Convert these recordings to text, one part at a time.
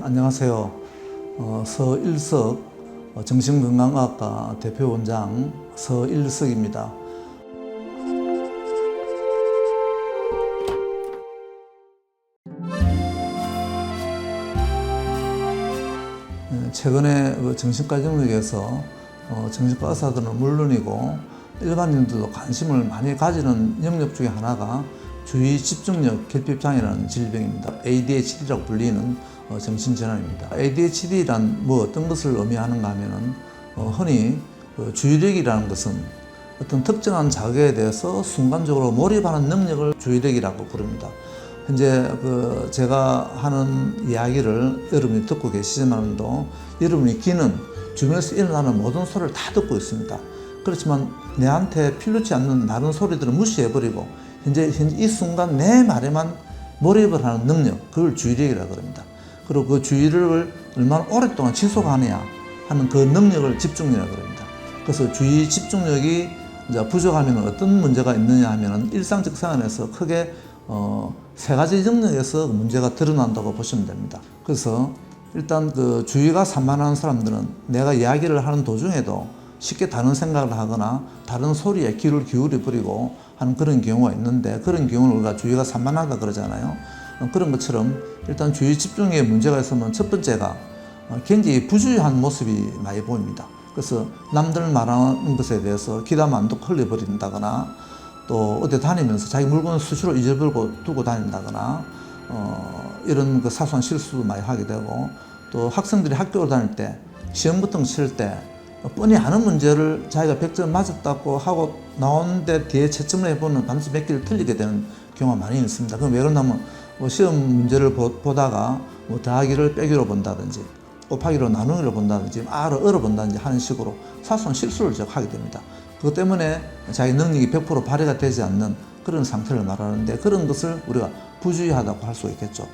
안녕하세요. 서일석 정신건강의학과 대표원장 서일석입니다. 최근에 정신과 영역에서 정신과 의사들은 물론이고 일반인들도 관심을 많이 가지는 영역 중에 하나가 주의 집중력 결핍장애라는 질병입니다. ADHD라고 불리는 정신질환입니다. ADHD란 어떤 것을 의미하는가 하면은 흔히 주의력이라는 것은 어떤 특정한 자극에 대해서 순간적으로 몰입하는 능력을 주의력이라고 부릅니다. 현재 제가 하는 이야기를 여러분이 듣고 계시지만도 여러분의 귀는 주변에서 일어나는 모든 소리를 다 듣고 있습니다. 그렇지만 내한테 필요치 않는 다른 소리들은 무시해버리고 현재 이 순간 내 말에만 몰입을 하는 능력, 그걸 주의력이라고 합니다. 그리고 그 주의력을 얼마나 오랫동안 지속하느냐 하는 그 능력을 집중력이라고 합니다. 그래서 주의 집중력이 이제 부족하면 어떤 문제가 있느냐 하면 일상적 생활에서 크게 세 가지 영역에서 문제가 드러난다고 보시면 됩니다. 그래서 일단 주의가 산만한 사람들은 내가 이야기를 하는 도중에도 쉽게 다른 생각을 하거나 다른 소리에 귀를 기울여 버리고 하는 그런 경우가 있는데, 그런 경우는 우리가 주의가 산만하다 그러잖아요. 그런 것처럼 일단 주의 집중에 문제가 있으면 첫 번째가 굉장히 부주의한 모습이 많이 보입니다. 그래서 남들 말하는 것에 대해서 귀담아 안 듣고 흘려버린다거나, 또 어디 다니면서 자기 물건을 수시로 잊어버리고 두고 다닌다거나, 이런 사소한 실수도 많이 하게 되고, 또 학생들이 학교를 다닐 때 시험 같은 거 칠 때 뻔히 아는 문제를 자기가 100점 맞았다고 하고 나오는데 뒤에 채점을 해보면 반드시 몇 개를 틀리게 되는 경우가 많이 있습니다. 그럼 왜 그러냐면 시험 문제를 보다가 더하기를 빼기로 본다든지 곱하기로 나누기로 본다든지 R을 얼어 본다든지 하는 식으로 사소한 실수를 하게 됩니다. 그것 때문에 자기 능력이 100% 발휘가 되지 않는 그런 상태를 말하는데, 그런 것을 우리가 부주의하다고 할 수 있겠죠.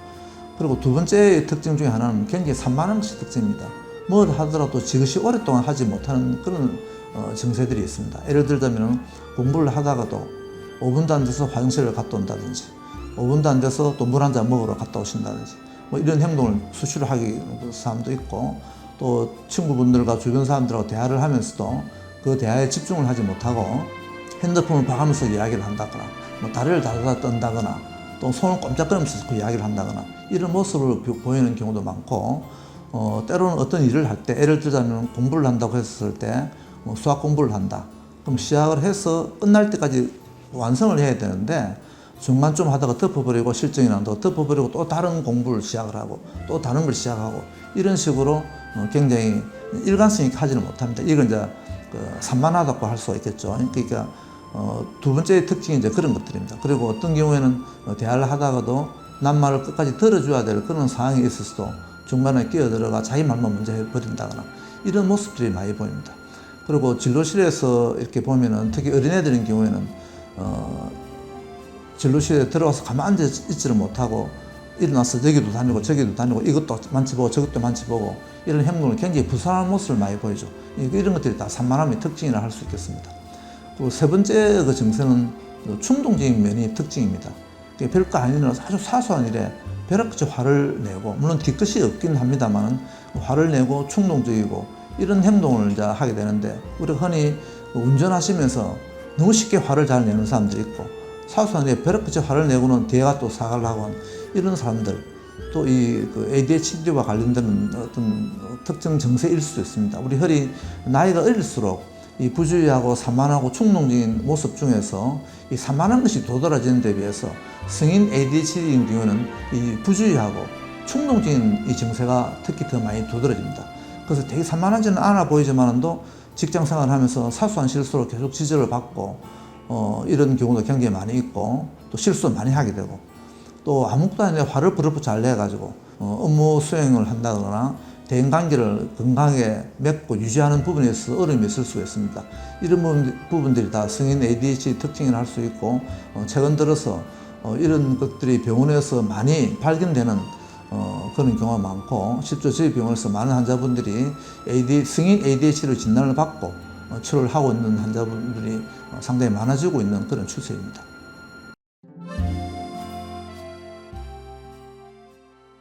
그리고 두 번째 특징 중에 하나는 굉장히 산만한 것이 특징입니다. 뭘 하더라도 지그시 오랫동안 하지 못하는 그런 증세들이 있습니다. 예를 들자면 공부를 하다가도 5분도 안 돼서 화장실을 갔다 온다든지 5분도 안 돼서 또 물 한 잔 먹으러 갔다 오신다든지 이런 행동을 수시로 하는 사람도 있고, 또 친구분들과 주변 사람들하고 대화를 하면서도 그 대화에 집중을 하지 못하고 핸드폰을 봐가면서 이야기를 한다거나 다리를 달다 떤다거나 또 손을 꼼짝거리면서 그 이야기를 한다거나 이런 모습을 보이는 경우도 많고, 때로는 어떤 일을 할 때, 예를 들자면 공부를 한다고 했을 때 수학 공부를 한다. 그럼 시작을 해서 끝날 때까지 완성을 해야 되는데 중간쯤 하다가 덮어버리고 실증이 난다고 덮어버리고 또 다른 공부를 시작을 하고 또 다른 걸 시작하고 이런 식으로 굉장히 일관성 있게 하지는 못합니다. 이건 이제 산만하다고 할 수가 있겠죠. 그러니까 두 번째 특징이 이제 그런 것들입니다. 그리고 어떤 경우에는 대화를 하다가도 남 말을 끝까지 들어줘야 될 그런 상황이 있어서도 중간에 끼어들어가 자기 말만 먼저 해버린다거나 이런 모습들이 많이 보입니다. 그리고 진료실에서 이렇게 보면은 특히 어린애들인 경우에는 진료실에 들어가서 가만히 앉아 있지를 못하고 일어나서 여기도 다니고 저기도 다니고 이것도 만져보고 저것도 만져보고 이런 행동을 굉장히 부산한 모습을 많이 보이죠. 이런 것들이 다 산만함의 특징이라 할 수 있겠습니다. 그리고 세 번째 증세는 충동적인 면이 특징입니다. 별거 아닌 아주 사소한 일에 벼락같이 화를 내고, 물론 뒤끝이 없긴 합니다만 화를 내고 충동적이고 이런 행동을 이제 하게 되는데, 우리가 흔히 운전하시면서 너무 쉽게 화를 잘 내는 사람들이 있고, 사소한 일에 벼락같이 화를 내고는 뒤에가 또 사과를 하고 하는 이런 사람들, 또 이 ADHD와 관련되는 어떤 특정 증세일 수도 있습니다. 우리 흔히 나이가 어릴수록 이 부주의하고 산만하고 충동적인 모습 중에서 이 산만한 것이 도드라지는 데 비해서 성인 ADHD인 경우는 이 부주의하고 충동적인 이 증세가 특히 더 많이 도드라집니다. 그래서 되게 산만하지는 않아 보이지만도 직장 생활을 하면서 사소한 실수로 계속 지적을 받고 이런 경우도 굉장히 많이 있고, 또 실수 많이 하게 되고, 또 아무것도 아닌데 화를 부르르 잘 내가지고 업무 수행을 한다거나 대인관계를 건강하게 맺고 유지하는 부분에 있어서 어려움이 있을 수가 있습니다. 이런 부분들이 다 성인 ADHD 특징이라 할 수 있고, 최근 들어서 이런 것들이 병원에서 많이 발견되는 그런 경우가 많고, 실제 저희 병원에서 많은 환자분들이 성인 ADHD로 진단을 받고 치료를 하고 있는 환자분들이 상당히 많아지고 있는 그런 추세입니다.